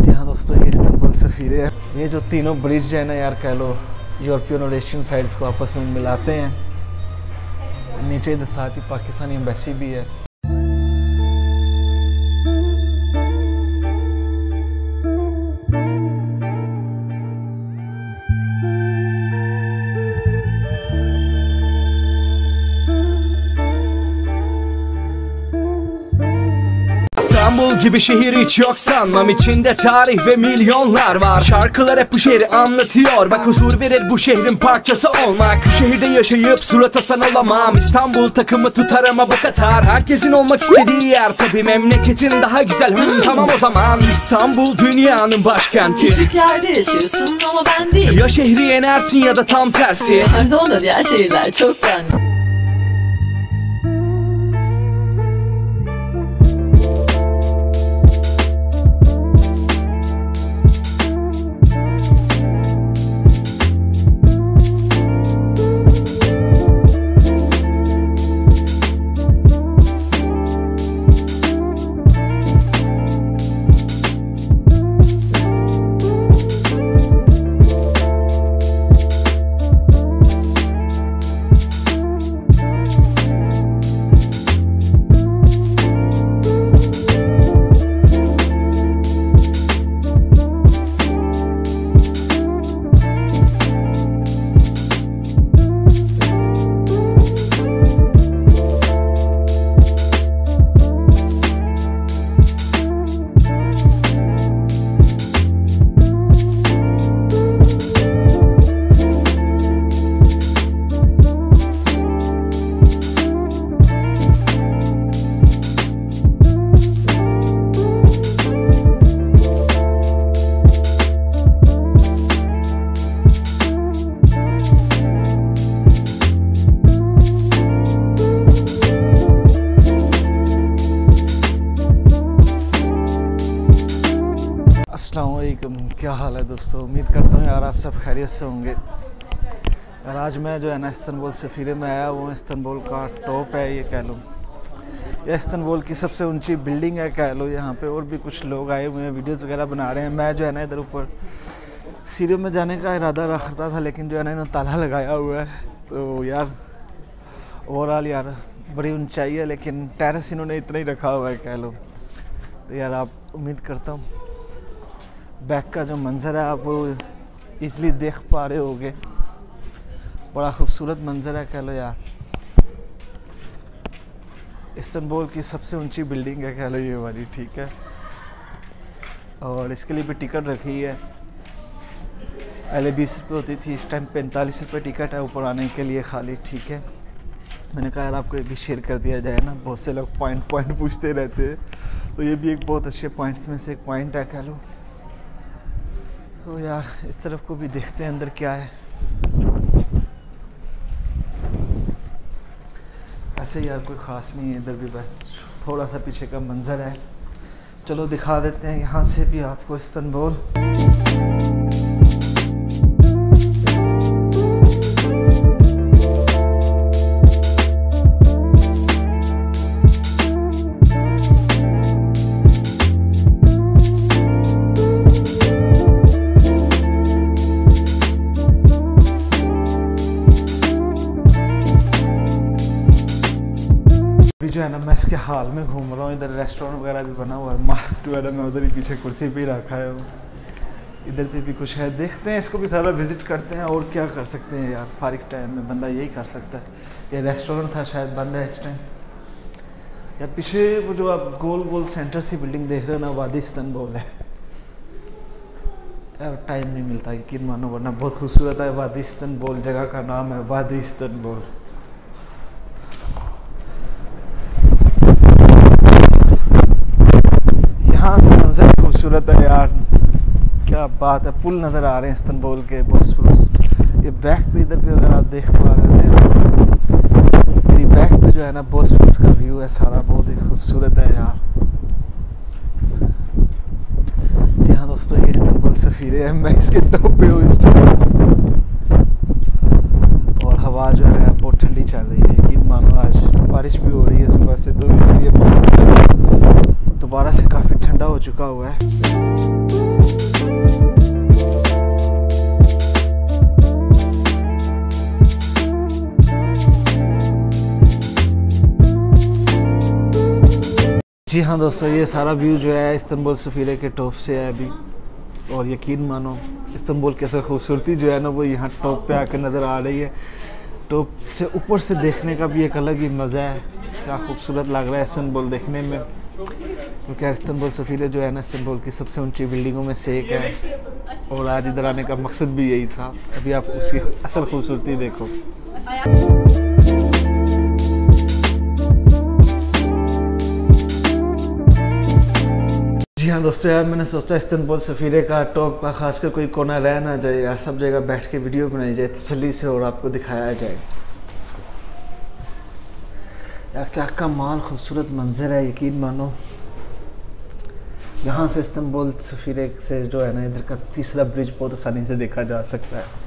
जी हाँ दोस्तों, ये इस्तांबुल सफ़ीरे है। ये जो तीनों ब्रिज है ना यार, कह लो यूरोपियन और एशियन साइड्स को आपस में मिलाते हैं। नीचे इधर साथ ही पाकिस्तानी एम्बेसी भी है। İstanbul gibi şehir hiç yok sanmam, içinde tarih ve milyonlar var. Şarkılar hep bu şehri anlatıyor, bak huzur verir bu şehrin parçası olmak. Bu şehirde yaşayıp surat asan olamam. İstanbul takımı tutar ama bu Katar. Herkesin olmak istediği yer, tabi memleketin daha güzel. Tamam o zaman İstanbul dünyanın başkenti. Küçük yerde yaşıyorsun ama ben değil. Ya şehri yenersin ya da tam tersi. Pardon da diğer şehirler çok ben. अस्सलामुअलैकुम, क्या हाल है दोस्तों। उम्मीद करता हूँ यार आप सब खैरियत से होंगे। यार आज मैं जो है ना इस्तांबुल सफ़ीरे में आया हूँ। इस्तांबुल का टॉप है ये, कह लो ये इस्तांबुल की सबसे ऊंची बिल्डिंग है, कह लो। यहाँ पे और भी कुछ लोग आए हुए हैं, वीडियोस वगैरह बना रहे हैं। मैं जो है ना इधर ऊपर सीढ़ियों में जाने का इरादा रखता था, लेकिन जो है ना इन्होंने ताला लगाया हुआ है। तो यार ओवरऑल यार बड़ी ऊंचाई है, लेकिन टेरेस इन्होंने इतना ही रखा हुआ है, कह लो। तो यार आप उम्मीद करता हूँ बैक का जो मंज़र है आप वो इजली देख पा रहे होगे। बड़ा खूबसूरत मंज़र है, कह लो यार। इस्तांबुल की सबसे ऊंची बिल्डिंग है, कह लो ये वाली, ठीक है। और इसके लिए भी टिकट रखी है। पहले 20 रुपये होती थी, इस टाइम 45 रुपये टिकट है ऊपर आने के लिए खाली, ठीक है। मैंने कहा यार आपको ये भी शेयर कर दिया जाए ना, बहुत से लोग पॉइंट पूछते रहते हैं, तो ये भी एक बहुत अच्छे पॉइंट्स में से एक पॉइंट है, कह लो। तो यार इस तरफ को भी देखते हैं अंदर क्या है। ऐसे यार कोई ख़ास नहीं है इधर भी, बस थोड़ा सा पीछे का मंज़र है। चलो दिखा देते हैं यहाँ से भी आपको इस्तांबुल। जो है ना मैं इसके हाल में घूम रहा हूँ। इधर रेस्टोरेंट वगैरह भी बना हुआ है। मास्क जो है ना मैं उधर ही पीछे कुर्सी पे ही रखा है। इधर पे भी कुछ है, देखते हैं इसको भी सारा विज़िट करते हैं। और क्या कर सकते हैं यार, फारिग टाइम में बंदा यही कर सकता है। ये रेस्टोरेंट था, शायद बंद है इस टाइम। यार पीछे वो जो आप गोल गोल सेंटर सी बिल्डिंग देख रहे हो ना, वादी इस्तांबुल है। यार टाइम नहीं मिलता यकीन मानो, वरना बहुत खूबसूरत है वादी इस्तांबुल। जगह का नाम है वादी इस्तांबुल। मंज़र खूबसूरत है यार, क्या बात है। पुल नज़र आ रहे हैं इस्तांबुल के, बोस्फोरस। ये बैक पे इधर पे अगर आप देख पा रहे हैं, मेरी बैक पे जो है ना बोस्फोरस का व्यू है सारा, बहुत ही खूबसूरत है यार। जी हाँ दोस्तों, ये इस्तांबुल सफ़ीरे है। मैं इसके टॉप पे हूँ इस टाइम, और हवा जो है बहुत ठंडी चल रही है। यकीन मानो आज बारिश भी हो रही है सुबह से, तो इसलिए मौसम दोबारा से काफ़ी ठंडा हो चुका हुआ है। जी हाँ दोस्तों, ये सारा व्यू जो है इस्तांबुल सफ़ीरे के टॉप से है अभी, और यकीन मानो इस्तांबुल की असल खूबसूरती जो है ना वो यहाँ टॉप पे आकर नज़र आ रही है। टॉप से ऊपर से देखने का भी एक अलग ही मज़ा है, क्या खूबसूरत लग रहा है इस्तांबुल देखने में। क्योंकि इस्तांबुल सफ़ीरे जो है ना इस्तांबुल की सबसे ऊंची बिल्डिंगों में से एक है, और आज इधर आने का मकसद भी यही था। अभी आप उसकी असल खूबसूरती देखो। जी हाँ दोस्तों, यार मैंने सोचा इस्तांबुल सफ़ीरे का टॉप का खासकर कोई कोना रह ना जाए यार, सब जगह बैठ के वीडियो बनाई जाए तसल्ली से और आपको दिखाया जाए। यार क्या कमाल खूबसूरत मंजर है, यकीन मानो। यहाँ से इस्तांबुल सफ़ीरे से जो है ना इधर का तीसरा ब्रिज बहुत आसानी से देखा जा सकता है।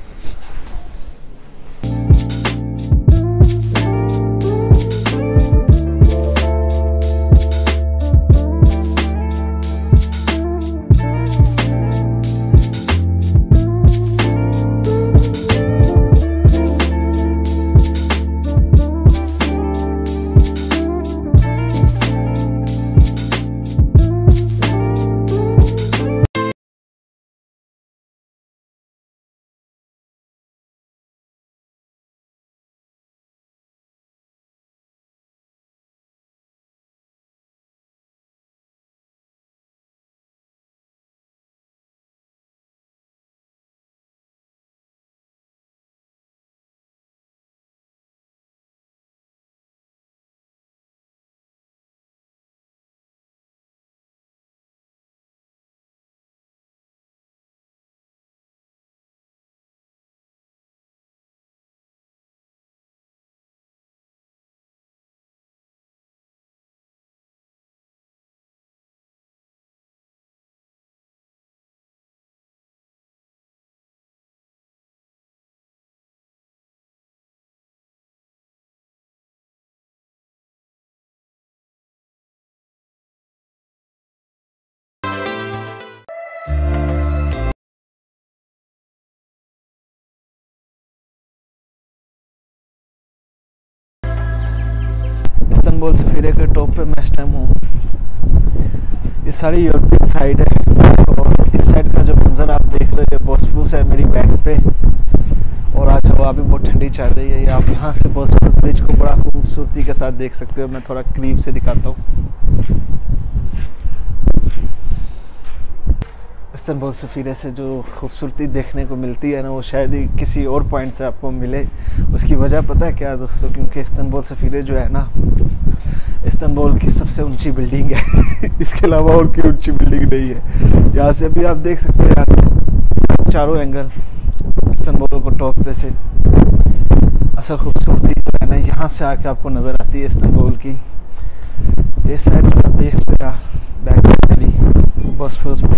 इस्तांबुल सफ़ीरे के टॉप पे मैं इस टाइम हूँ। ये सारी यूरोपियन साइड है, और इस साइड का जो मंजर आप देख लो, ये बोस्फोरस है मेरी बैक पे, और आज हवा भी बहुत ठंडी चल रही है। ये आप यहाँ से बोस्फोरस ब्रिज को बड़ा खूबसूरती के साथ देख सकते हो। मैं थोड़ा करीब से दिखाता हूँ। इस्तांबुल सफ़ीरे से जो खूबसूरती देखने को मिलती है ना, वो शायद ही किसी और पॉइंट से आपको मिले। उसकी वजह पता है क्या दोस्तों? क्योंकि इस्तांबुल सफ़ीरे जो है ना इस्तांबुल की सबसे ऊंची बिल्डिंग है। इसके अलावा और कोई ऊंची बिल्डिंग नहीं है। यहाँ से अभी आप देख सकते हो यार, चारों एंगल इस्तांबुल को टॉप पे से असल खूबसूरती जो है ना यहाँ से आके आपको नज़र आती है इस्तांबुल की। ये साइड पर देख लो यार, बैक वैली, बोस्फोरस ब्रिज।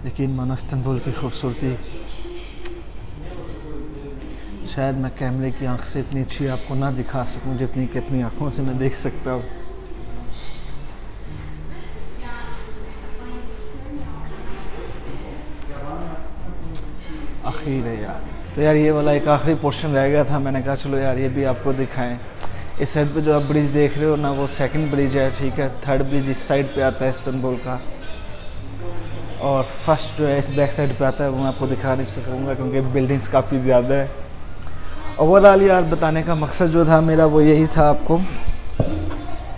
यकीन मानो इस्तांबुल की खूबसूरती शायद मैं कैमरे की आंख से इतनी अच्छी आपको ना दिखा सकूं जितनी कि अपनी आंखों से मैं देख सकता हूं। आखिर है यार। तो यार ये वाला एक आखिरी पोर्शन रह गया था, मैंने कहा चलो यार ये भी आपको दिखाएं। इस साइड पे जो आप ब्रिज देख रहे हो ना, वो सेकंड ब्रिज है, ठीक है। थर्ड ब्रिज इस साइड पे आता है इस्तांबुल का, और फर्स्ट जो है इस बैक साइड पे आता है। वो मैं आपको दिखा नहीं सकूँगा क्योंकि बिल्डिंग्स काफ़ी ज़्यादा है। ओवरऑल यार बताने का मकसद जो था मेरा वो यही था, आपको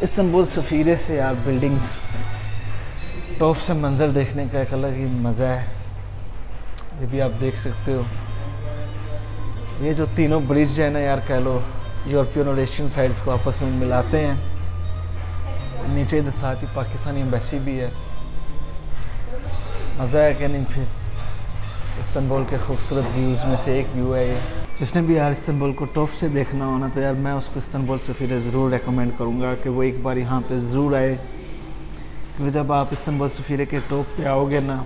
इस्तांबुल सफ़ीरे से यार बिल्डिंग्स टॉप से मंज़र देखने का एक अलग ही मज़ा है। ये भी आप देख सकते हो। ये जो तीनों ब्रिज है ना यार, कह लो यूरोपियन और एशियन साइड्स को आपस में मिलाते हैं। नीचे इधर साथ ही पाकिस्तानी एम्बेसी भी है। मज़ा है कि नहीं। फिर इस्तांबुल के खूबसूरत व्यूज़ में से एक व्यू है ये। जिसने भी यार इस्तांबुल को टॉप से देखना हो ना, तो यार मैं उसको इस्तांबुल सफ़ीरे ज़रूर रेकमेंड करूँगा कि वो एक बार यहाँ पे ज़रूर आए। क्योंकि जब आप इस्तांबुल सफ़ीरे के टॉप पे आओगे ना,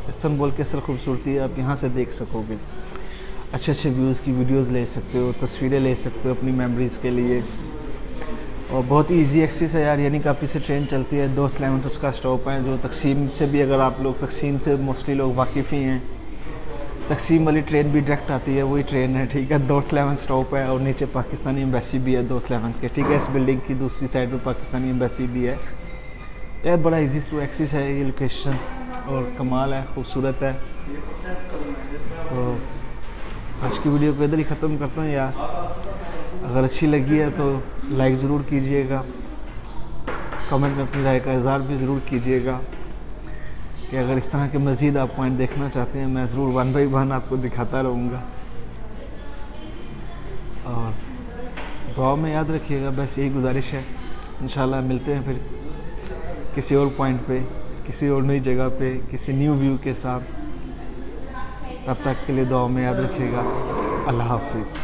इस्तांबुल की असल खूबसूरती आप यहाँ से देख सकोगे। अच्छे अच्छे व्यूज़ की वीडियोज़ ले सकते हो, तस्वीरें ले सकते हो अपनी मेमोरीज़ के लिए। और बहुत ही ईजी एक्सेस है यार, यानी काफ़ी से ट्रेन चलती है। दोस्त लेवन उसका स्टॉप है, जो तकसीम से भी, अगर आप लोग तकसीम से मोस्टली लोग वाकिफ़ ही हैं, तकसीम वाली ट्रेन भी डायरेक्ट आती है, वही ट्रेन है, ठीक है। दोस्त लेवन स्टॉप है और नीचे पाकिस्तानी एम्बेसी भी है दोस्त लेवन के, ठीक है। इस बिल्डिंग की दूसरी साइड पर पाकिस्तानी एम्बेसी भी है यार। बड़ा ईजी टू एक्सेस है ये लोकेशन, और कमाल है, खूबसूरत है। तो आज की वीडियो को इधर ही ख़त्म करता हूँ यार। अगर अच्छी लगी है तो लाइक ज़रूर कीजिएगा, कमेंट में अपनी राय का इज़हार भी ज़रूर कीजिएगा कि अगर इस तरह के मज़ीद आप पॉइंट देखना चाहते हैं, मैं ज़रूर 1 बाय 1 आपको दिखाता रहूँगा। और दुआ में याद रखिएगा, बस यही गुजारिश है। इंशाल्लाह मिलते हैं फिर किसी और पॉइंट पे, किसी और नई जगह पे, किसी न्यू व्यू के साथ। तब तक के लिए दुआ में याद रखिएगा। अल्लाह हाफिज़।